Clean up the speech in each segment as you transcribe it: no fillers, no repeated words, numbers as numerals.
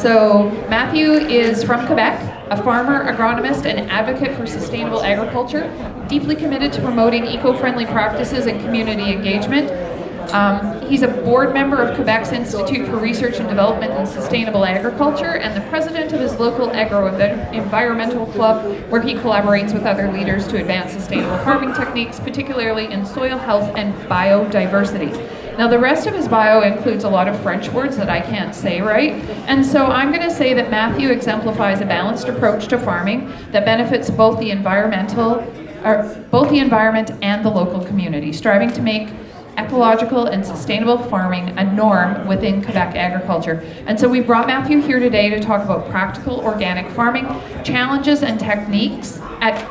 So Matthew is from Quebec, a farmer, agronomist, and advocate for sustainable agriculture, deeply committed to promoting eco-friendly practices and community engagement. He's a board member of Quebec's Institute for Research and Development in Sustainable Agriculture and the president of his local agro-environmental club, where he collaborates with other leaders to advance sustainable farming techniques, particularly in soil health and biodiversity. Now, the rest of his bio includes a lot of French words that I can't say right, and so I'm going to say that Matthew exemplifies a balanced approach to farming that benefits both the environment and the local community, striving to make ecological and sustainable farming a norm within Quebec agriculture. And so we brought Matthew here today to talk about practical organic farming, challenges and techniques at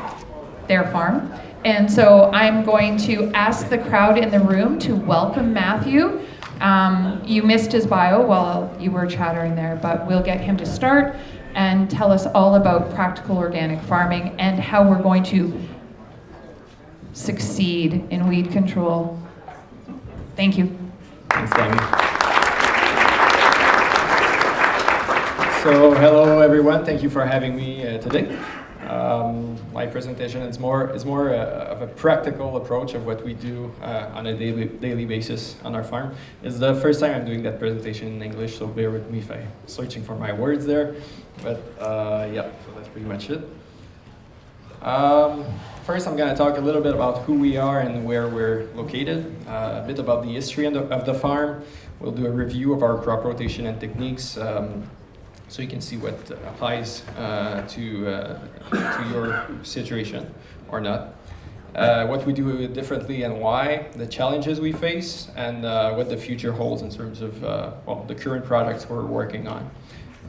their farm. And so I'm going to ask the crowd in the room to welcome Matthew. You missed his bio while you were chattering there, but we'll get him to start and tell us all about practical organic farming and how we're going to succeed in weed control. Thank you. Thanks, Tammy. So, hello everyone. Thank you for having me today. My presentation is more of a practical approach of what we do on a daily basis on our farm. It's the first time I'm doing that presentation in English, so bear with me if I'm searching for my words there. But yeah, so that's pretty much it. First, I'm going to talk a little bit about who we are and where we're located, a bit about the history of the farm. We'll do a review of our crop rotation and techniques, so you can see what applies to your situation or not. What we do differently and why, the challenges we face, and what the future holds in terms of the current products we're working on.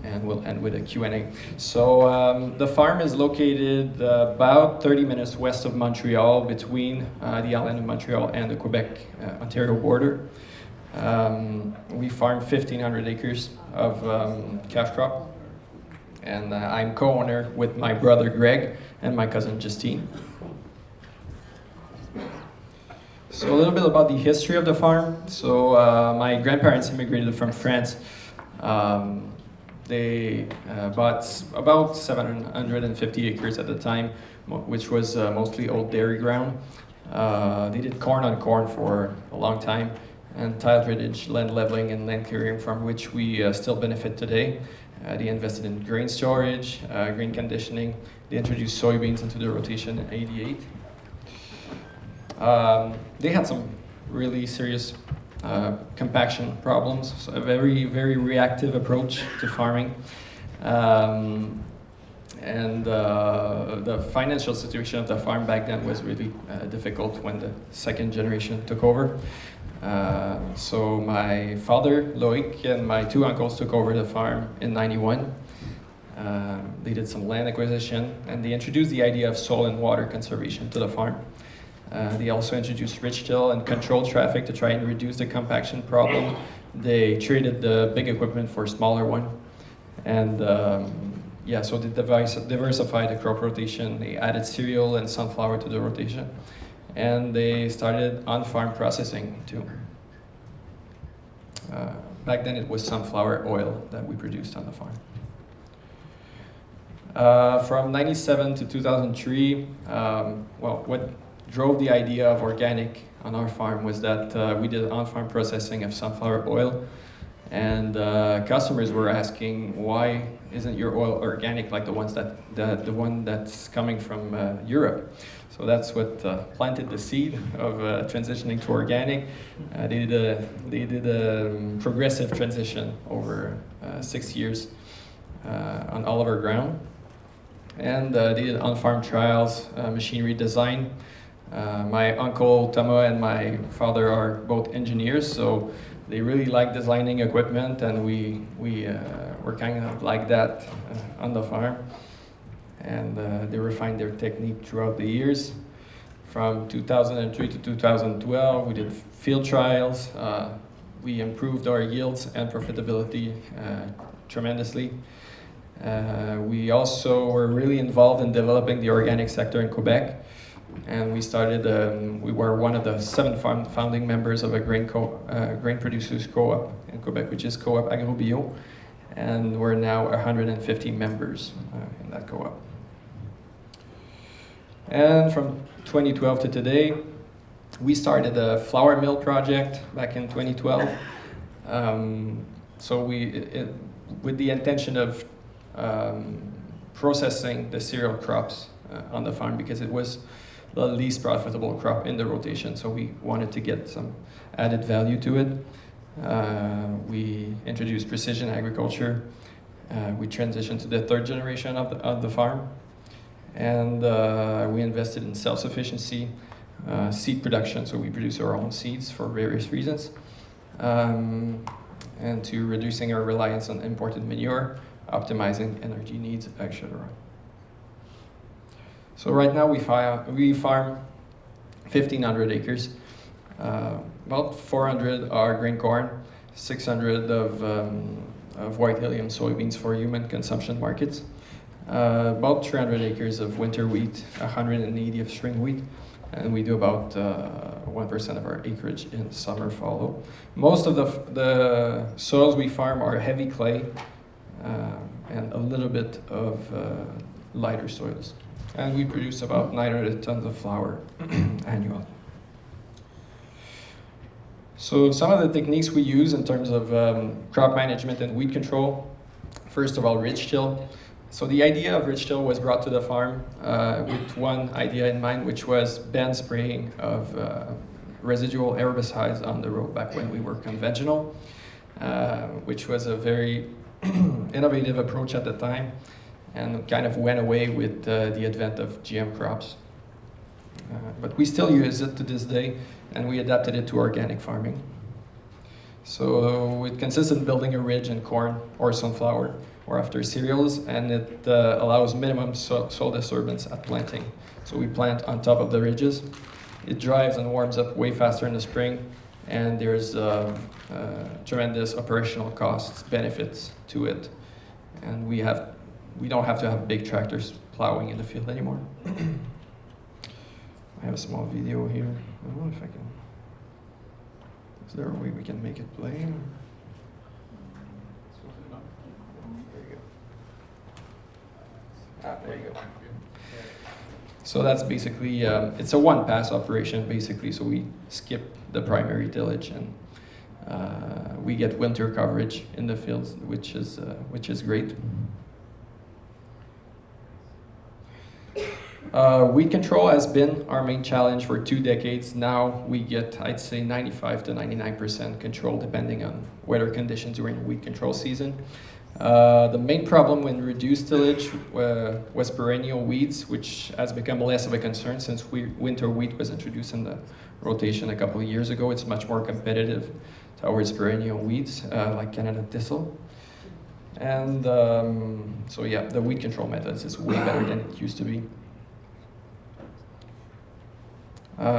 And we'll end with a Q&A. So the farm is located about 30 minutes west of Montreal, between the island of Montreal and the Quebec-Ontario border. We farm 1,500 acres of cash crop. And I'm co-owner with my brother Greg and my cousin Justine. So a little bit about the history of the farm. So my grandparents immigrated from France. They bought about 750 acres at the time, which was mostly old dairy ground. They did corn on corn for a long time, and tile drainage, land leveling, and land clearing, from which we still benefit today. They invested in grain storage, grain conditioning. They introduced soybeans into the rotation in '88. They had some really serious compaction problems, so a very, very reactive approach to farming. The financial situation of the farm back then was really difficult when the second generation took over. So my father, Loic, and my two uncles took over the farm in '91. They did some land acquisition, and they introduced the idea of soil and water conservation to the farm. They also introduced ridge till and controlled traffic to try and reduce the compaction problem. They traded the big equipment for smaller one. And yeah, so they diversified the crop rotation. They added cereal and sunflower to the rotation. And they started on-farm processing too. Back then it was sunflower oil that we produced on the farm. From '97 to 2003, what drove the idea of organic on our farm was that we did on-farm processing of sunflower oil, and customers were asking, why isn't your oil organic like the one that's coming from Europe? So that's what planted the seed of transitioning to organic. They did a progressive transition over 6 years on all of our ground, and they did on-farm trials, machinery design. My uncle Thomas and my father are both engineers, so they really like designing equipment, and we're kind of like that on the farm. And they refined their technique throughout the years. From 2003 to 2012, we did field trials. We improved our yields and profitability tremendously. We also were really involved in developing the organic sector in Quebec. And we started, we were one of the 7 founding members of a grain producers co-op in Quebec, which is Co-op Agro Bio. and we're now 150 members in that co-op. And from 2012 to today, we started a flour mill project back in 2012. With the intention of processing the cereal crops on the farm, because it was the least profitable crop in the rotation, so we wanted to get some added value to it. We introduced precision agriculture. We transitioned to the third generation of the farm, and we invested in self-sufficiency, seed production, so we produce our own seeds for various reasons, and to reducing our reliance on imported manure, optimizing energy needs, etc. So right now we farm 1,500 acres. About 400 are green corn, 600 of white helium soybeans for human consumption markets, about 300 acres of winter wheat, 180 of spring wheat, and we do about 1% of our acreage in summer fallow. Most of the soils we farm are heavy clay and a little bit of lighter soils. And we produce about 900 tons of flour annually. So some of the techniques we use in terms of crop management and weed control, first of all, ridge till. So the idea of ridge till was brought to the farm with one idea in mind, which was ban spraying of residual herbicides on the road back when we were conventional, which was a very innovative approach at the time, and kind of went away with the advent of GM crops. But we still use it to this day, and we adapted it to organic farming. So it consists in building a ridge in corn or sunflower or after cereals, and it allows minimum soil disturbance at planting. So we plant on top of the ridges. It dries and warms up way faster in the spring, and there's tremendous operational costs, benefits to it. And we don't have to have big tractors plowing in the field anymore. I have a small video here. I don't know if I can. Is there a way we can make it play? There you go. There you go. So that's basically, it's a one-pass operation, basically. So we skip the primary tillage, and we get winter coverage in the fields, which is great. Weed control has been our main challenge for 2 decades. Now we get, I'd say, 95 to 99% control, depending on weather conditions during weed control season. The main problem when reduced tillage was perennial weeds, which has become less of a concern since winter wheat was introduced in the rotation a couple of years ago. It's much more competitive towards perennial weeds, like Canada thistle. And so yeah, the weed control methods is way better than it used to be.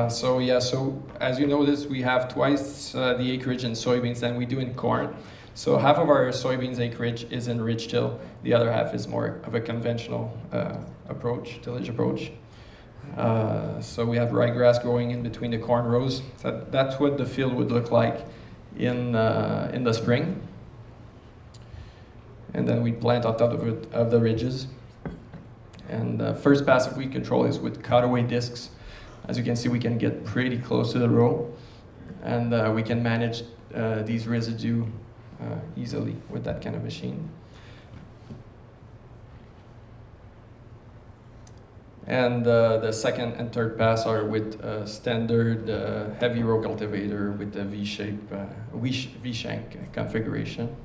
So as you notice, we have twice the acreage in soybeans than we do in corn. So half of our soybeans acreage is in ridge till, the other half is more of a conventional tillage approach. So we have ryegrass growing in between the corn rows. So that's what the field would look like in the spring. And then we plant on top of the ridges. And the first pass of weed control is with cutaway discs. As you can see, we can get pretty close to the row, and we can manage these residue easily with that kind of machine. And the second and third pass are with standard heavy row cultivator with the V-shape, V-shank configuration.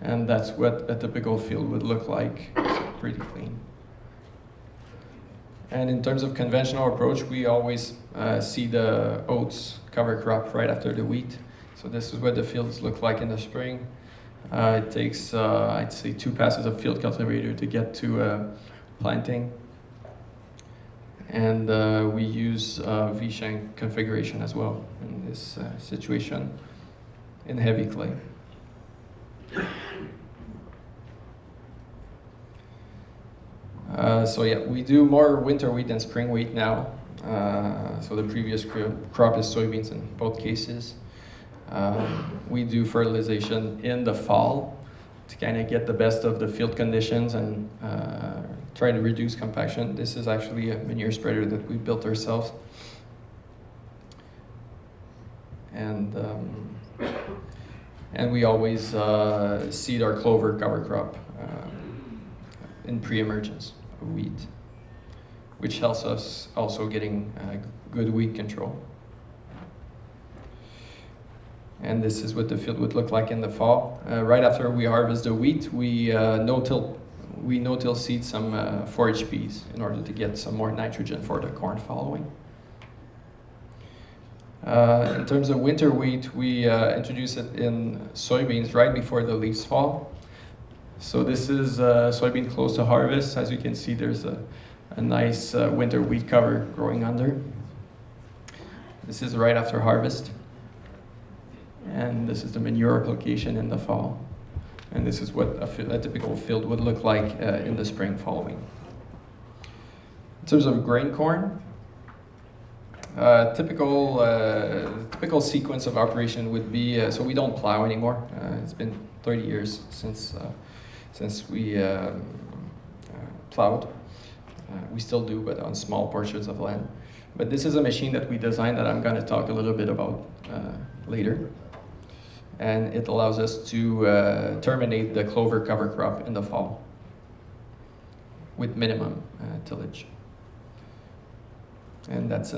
And that's what a typical field would look like. It's pretty clean. And in terms of conventional approach, we always see the oats cover crop right after the wheat. So this is what the fields look like in the spring. It takes, I'd say, 2 passes of field cultivator to get to planting. And we use V-shank configuration as well in this situation in heavy clay. So yeah, we do more winter wheat than spring wheat now. So the previous crop is soybeans in both cases. We do fertilization in the fall to kind of get the best of the field conditions and try to reduce compaction. This is actually a manure spreader that we built ourselves. And we always seed our clover cover crop in pre-emergence of wheat, which helps us also getting good weed control. And this is what the field would look like in the fall. Right after we harvest the wheat, we no-till seed some forage peas in order to get some more nitrogen for the corn following. In terms of winter wheat, we introduce it in soybeans right before the leaves fall. So this is soybean close to harvest. As you can see, there's a nice winter wheat cover growing under. This is right after harvest. And this is the manure application in the fall. And this is what a typical field would look like in the spring following. In terms of grain corn, typical sequence of operation would be, so we don't plow anymore. It's been 30 years since we plowed. We still do, but on small portions of land. But this is a machine that we designed that I'm going to talk a little bit about later. And it allows us to terminate the clover cover crop in the fall with minimum tillage. And that's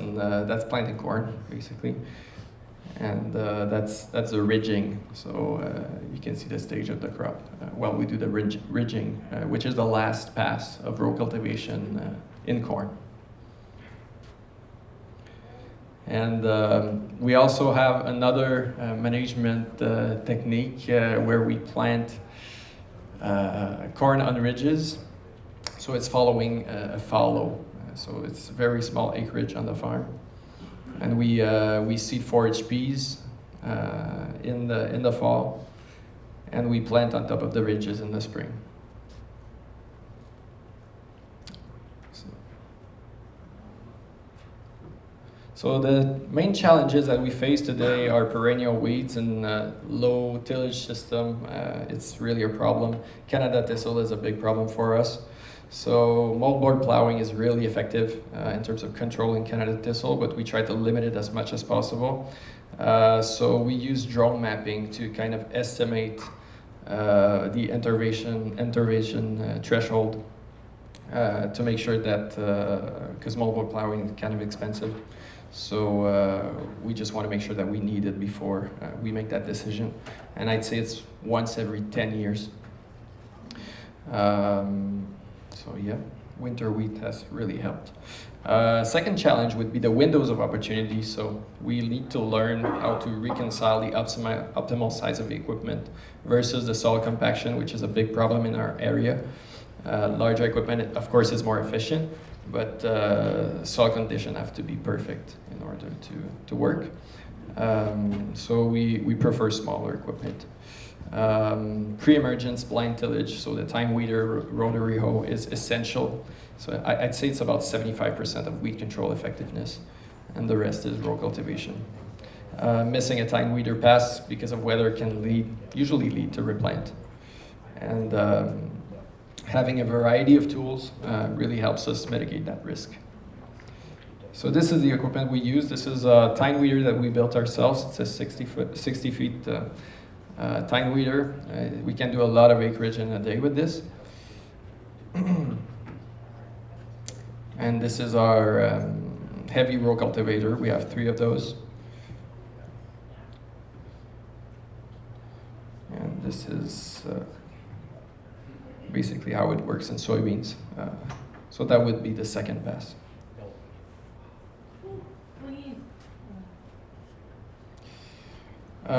planting corn, basically. And that's the ridging. So you can see the stage of the crop. We do the ridging, which is the last pass of row cultivation in corn. And we also have another management technique where we plant corn on ridges. So it's following a fallow. So it's very small acreage on the farm. And we seed forage peas in the fall, and we plant on top of the ridges in the spring. So the main challenges that we face today are perennial weeds and low tillage system. It's really a problem. Canada thistle is a big problem for us. So moldboard plowing is really effective in terms of controlling Canada thistle, but we try to limit it as much as possible. So we use drone mapping to kind of estimate the intervention threshold to make sure that, because moldboard plowing is kind of expensive, so we just want to make sure that we need it before we make that decision. And I'd say it's once every 10 years. So yeah, winter wheat has really helped. Second challenge would be the windows of opportunity. So we need to learn how to reconcile the optimal size of the equipment versus the soil compaction, which is a big problem in our area. Larger equipment, of course, is more efficient, but soil conditions have to be perfect in order to work. So we prefer smaller equipment. Pre-emergence blind tillage, so the time weeder rotary hoe is essential. So I'd say it's about 75% of weed control effectiveness, and the rest is row cultivation. Missing a time weeder pass because of weather can usually lead to replant. And having a variety of tools really helps us mitigate that risk. So this is the equipment we use. This is a tine weeder that we built ourselves. It's a 60 feet tine weeder. We can do a lot of acreage in a day with this. And this is our heavy row cultivator. We have 3 of those. And this is basically how it works in soybeans. So that would be the second pass.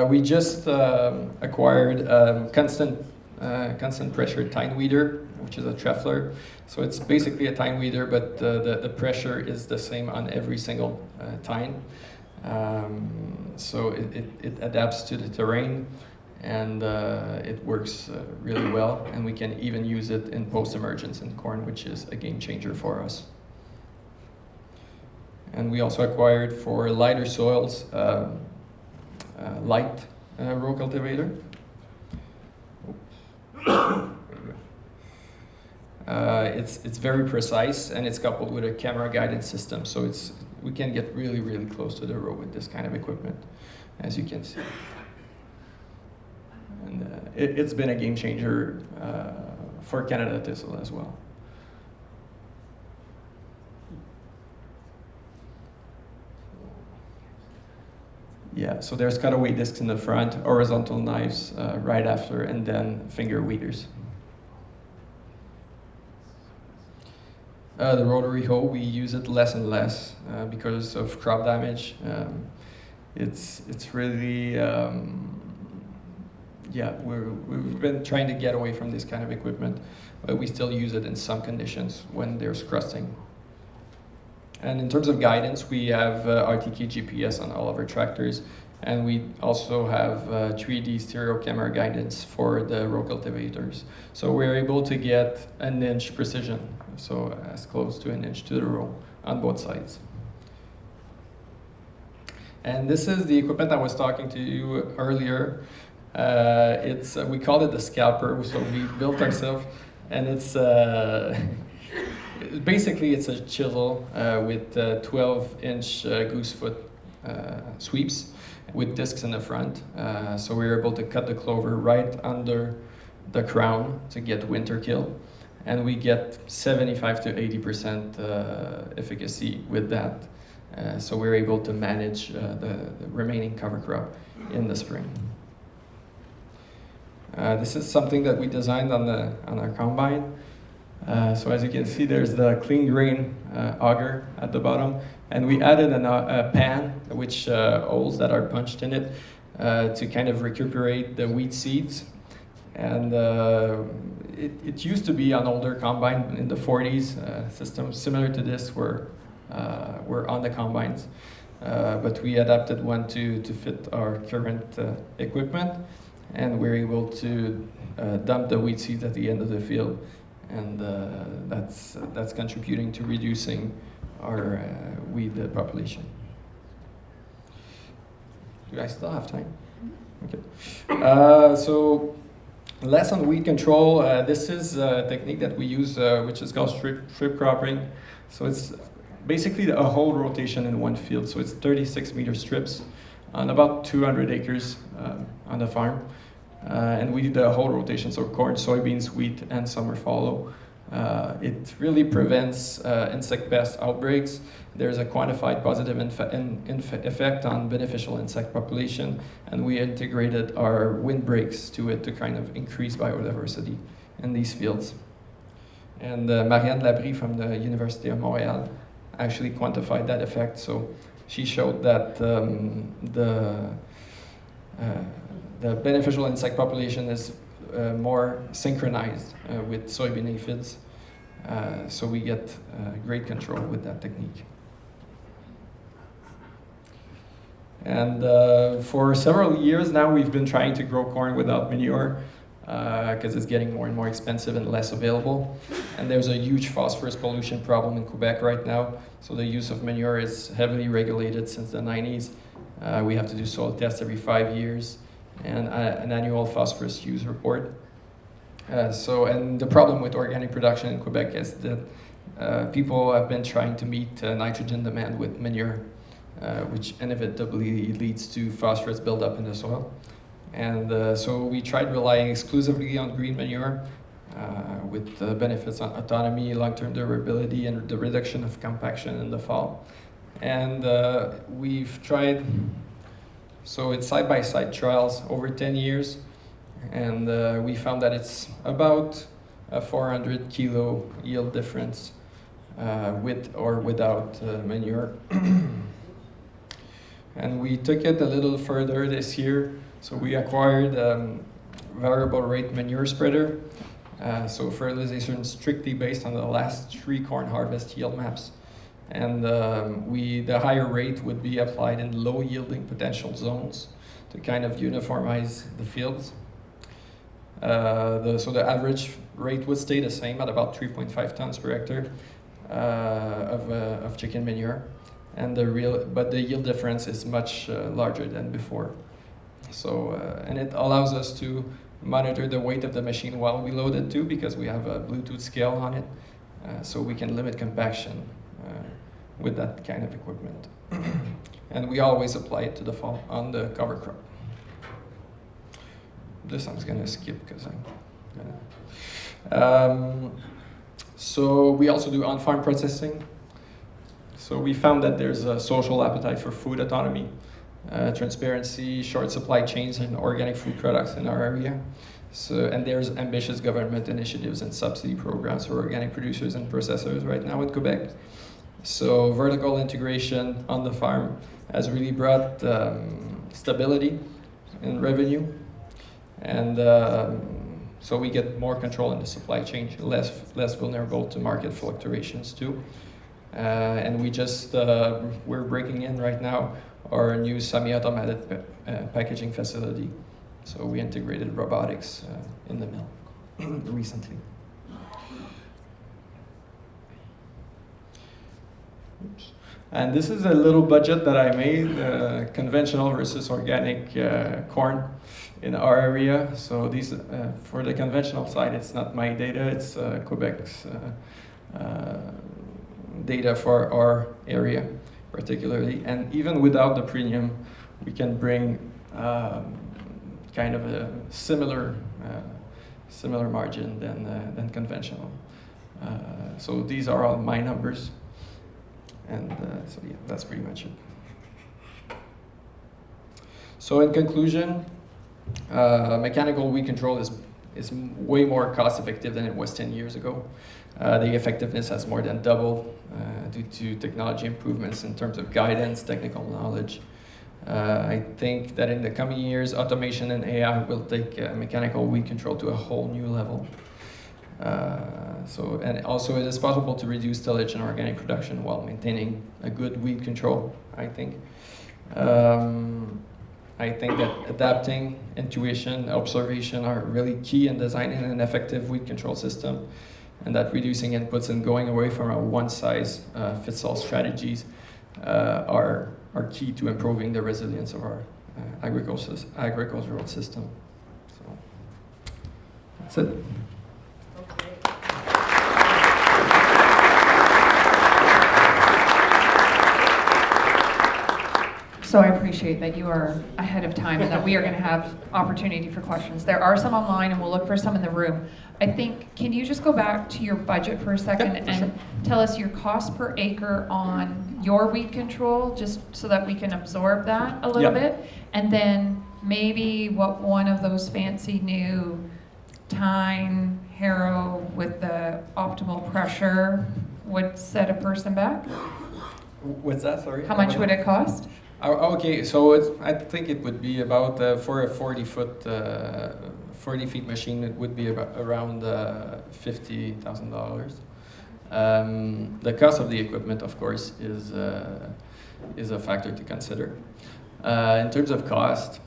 We just acquired constant pressure tine weeder, which is a Trefler. So it's basically a tine weeder, but the pressure is the same on every single tine. So it adapts to the terrain, and it works really well. And we can even use it in post-emergence in corn, which is a game changer for us. And we also acquired for lighter soils light row cultivator. It's very precise, and it's coupled with a camera guided system, so we can get really close to the row with this kind of equipment, as you can see. And it's been a game changer for Canada Thistle as well. Yeah, so there's cutaway discs in the front, horizontal knives right after, and then finger weeders. The rotary hoe, we use it less and less because of crop damage. It's really, yeah, we've been trying to get away from this kind of equipment, but we still use it in some conditions when there's crusting. And in terms of guidance, we have RTK GPS on all of our tractors, and we also have 3D stereo camera guidance for the row cultivators. So we're able to get an inch precision, so as close to an inch to the row on both sides. And this is the equipment I was talking to you earlier. We call it the scalper, so we built ourselves, and it's basically it's a chisel with 12-inch goose foot sweeps with discs in the front. So we were able to cut the clover right under the crown to get winter kill, and we get 75 to 80% efficacy with that. So we're able to manage the remaining cover crop in the spring. This is something that we designed on our combine. So as you can see, there's the clean grain auger at the bottom, and we added a pan which holes that are punched in it to kind of recuperate the wheat seeds. And it used to be an older combine in the 40s. Systems similar to this were on the combines, but we adapted one to fit our current equipment, and we're able to dump the wheat seeds at the end of the field. And that's contributing to reducing our weed population. Do I still have time? Okay. So less on weed control. This is a technique that we use, which is called strip cropping. So it's basically a whole rotation in one field. So it's 36-meter strips on about 200 acres on the farm. And we do the whole rotation, so corn, soybeans, wheat, and summer fallow. It really prevents insect pest outbreaks. There's a quantified positive effect on beneficial insect population, and we integrated our windbreaks to it to kind of increase biodiversity in these fields. And Marianne Labrie from the University of Montreal actually quantified that effect. So she showed that the beneficial insect population is more synchronized with soybean aphids, so we get great control with that technique. And for several years now, we've been trying to grow corn without manure because it's getting more and more expensive and less available. And there's a huge phosphorus pollution problem in Quebec right now, so the use of manure is heavily regulated since the 90s. We have to do soil tests every 5 years, and an annual phosphorus use report. And the problem with organic production in Quebec is that people have been trying to meet nitrogen demand with manure, which inevitably leads to phosphorus buildup in the soil. And so we tried relying exclusively on green manure with benefits on autonomy, long-term durability, and the reduction of compaction in the fall. And we've tried, so it's side-by-side trials over 10 years, and we found that it's about a 400 kilo yield difference with or without manure. And we took it a little further this year, so we acquired variable rate manure spreader, so fertilization strictly based on the last 3 corn harvest yield maps. And the higher rate would be applied in low yielding potential zones to kind of uniformize the fields. So the average rate would stay the same at about 3.5 tons per hectare of chicken manure, and but the yield difference is much larger than before. So, and it allows us to monitor the weight of the machine while we load it too, because we have a Bluetooth scale on it, so we can limit compaction with that kind of equipment. And we always apply it to the fall on the cover crop. This I'm gonna skip because I'm gonna. So we also do on-farm processing. So we found that there's a social appetite for food autonomy, transparency, short supply chains, and organic food products in our area. So, and there's ambitious government initiatives and subsidy programs for organic producers and processors right now in Quebec. So vertical integration on the farm has really brought stability in revenue, and so we get more control in the supply chain, less vulnerable to market fluctuations too. And we just we're breaking in right now our new semi-automated packaging facility. So we integrated robotics in the mill recently. Oops. And this is a little budget that I made, conventional versus organic corn in our area. So these, for the conventional side, it's not my data, it's Quebec's data for our area particularly. And even without the premium, we can bring kind of a similar margin than conventional. So these are all my numbers. And so yeah, that's pretty much it. So in conclusion, mechanical weed control is way more cost effective than it was 10 years ago. The effectiveness has more than doubled due to technology improvements in terms of guidance, technical knowledge. I think that in the coming years, automation and AI will take mechanical weed control to a whole new level. And also it is possible to reduce tillage and organic production while maintaining a good weed control, I think. I think that adapting, intuition, observation are really key in designing an effective weed control system, and that reducing inputs and going away from a one-size-fits-all strategies are key to improving the resilience of our agricultural system. So that's it. So I appreciate that you are ahead of time and that we are going to have opportunity for questions. There are some online and we'll look for some in the room. I think, can you just go back to your budget for a second and tell us your cost per acre on your weed control, just so that we can absorb that a little bit? And then maybe what one of those fancy new tine harrow with the optimal pressure would set a person back? What's that, sorry? How much would it cost? Okay, so I think it would be about for a 40 feet machine, it would be about around $50,000. The cost of the equipment, of course, is a factor to consider. In terms of cost,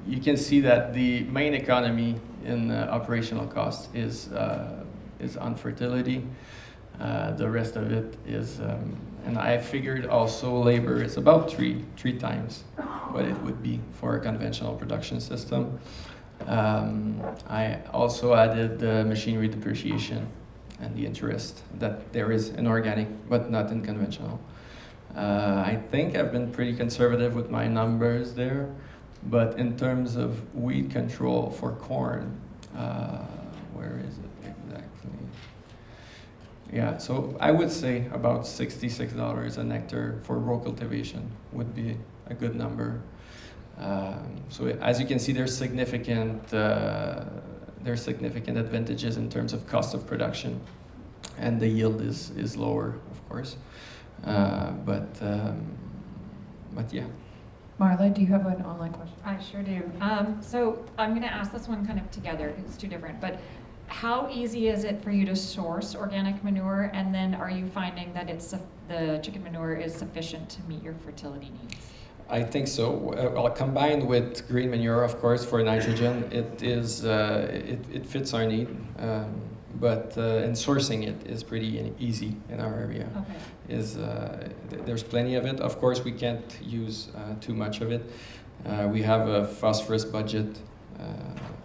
you can see that the main economy in operational cost is on fertility. The rest of it is, and I figured also labor is about three times what it would be for a conventional production system. I also added the machinery depreciation and the interest that there is in organic, but not in conventional. I think I've been pretty conservative with my numbers there, but in terms of weed control for corn, where is it exactly? Yeah, so I would say about $66 an hectare for row cultivation would be a good number. So as you can see, there's significant advantages in terms of cost of production, and the yield is lower, of course. But yeah. Marla, do you have an online question? I sure do. So I'm going to ask this one kind of together. It's two different. But how easy is it for you to source organic manure? And then are you finding that the chicken manure is sufficient to meet your fertility needs? I think so. Well, combined with green manure, of course, for nitrogen, it fits our need. But in sourcing it is pretty easy in our area. Okay. There's plenty of it. Of course, we can't use too much of it. We have a phosphorus budget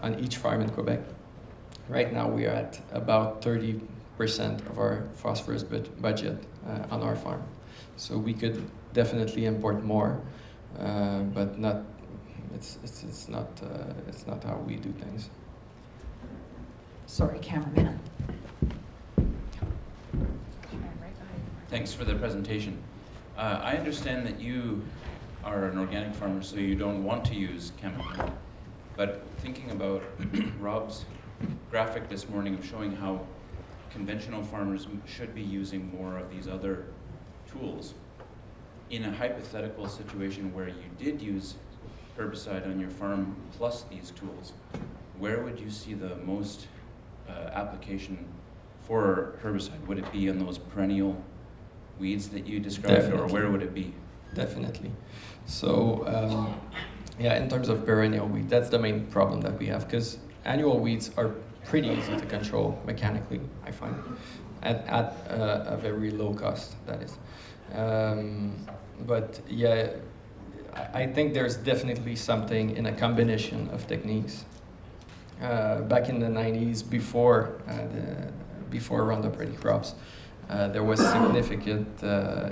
on each farm in Quebec. Right now we are at about 30% of our phosphorus budget on our farm. So we could definitely import more, but not. It's not how we do things. Sorry, cameraman. Thanks for the presentation. I understand that you are an organic farmer, so you don't want to use chemical. But thinking about Rob's graphic this morning of showing how conventional farmers should be using more of these other tools, in a hypothetical situation where you did use herbicide on your farm plus these tools, where would you see the most application for herbicide? Would it be on those perennial weeds that you described, Definitely. or where would it be? Definitely. So, yeah, in terms of perennial weed, that's the main problem that we have, because annual weeds are pretty easy to control mechanically, I find, at a very low cost, that is. But yeah, I think there's definitely something in a combination of techniques. Back in the 90s, before Roundup Ready crops, there was significant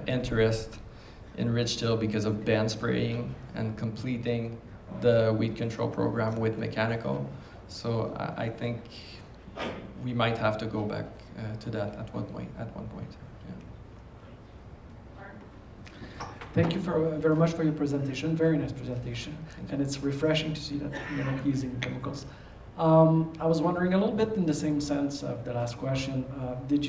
interest in Ridgetail because of band spraying and completing the weed control program with mechanical. So I think we might have to go back to that at one point. Yeah. Thank you very much for your presentation. Very nice presentation, and it's refreshing to see that you're not using chemicals. I was wondering a little bit in the same sense of the last question. Did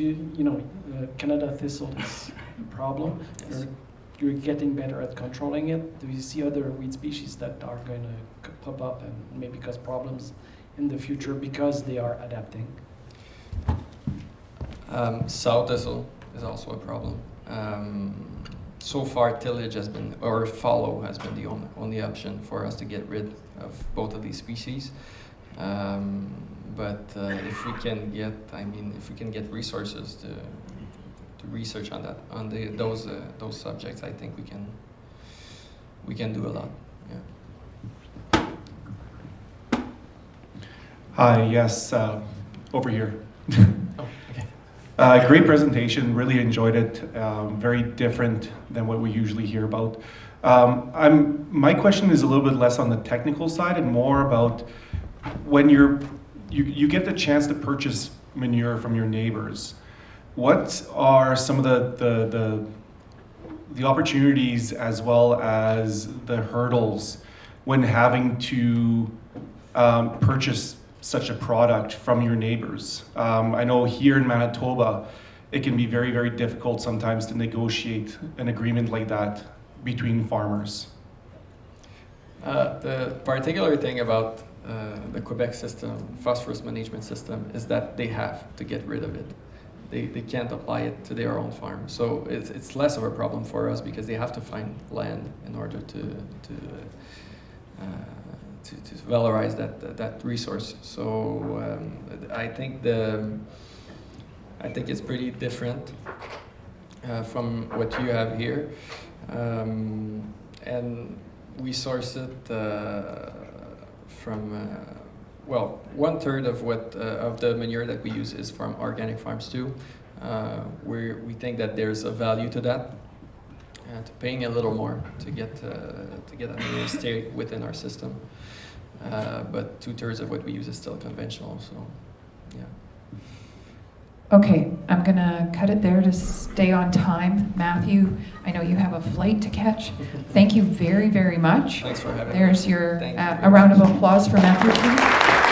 Canada thistle is a problem. Yes. You're getting better at controlling it. Do you see other weed species that are going to pop up and maybe cause problems in the future because they are adapting? Sow thistle is also a problem. So far, tillage has been, or fallow has been the only option for us to get rid of both of these species. But if we can get resources to research on that, on those subjects, I think we can do a lot. Yeah. Hi, yes, over here. Oh, okay. Great presentation, really enjoyed it. Very different than what we usually hear about. My question is a little bit less on the technical side and more about when you get the chance to purchase manure from your neighbors. What are some of the opportunities as well as the hurdles when having to purchase such a product from your neighbors? I know here in Manitoba, it can be very, very difficult sometimes to negotiate an agreement like that between farmers. The particular thing about the Quebec system, phosphorus management system, is that they have to get rid of it. They can't apply it to their own farm. So it's less of a problem for us because they have to find land in order to valorize that resource. So I think it's pretty different from what you have here, and we source it from 1/3 of the manure that we use is from organic farms too. We think that there's a value to that, to paying a little more to get that manure stay within our system. But 2/3 of what we use is still conventional. So, yeah. Okay, I'm gonna cut it there to stay on time. Matthew, I know you have a flight to catch. Thank you very, very much. Thanks for having me. There's your, Thank you very a round of much. applause for Matthew, please.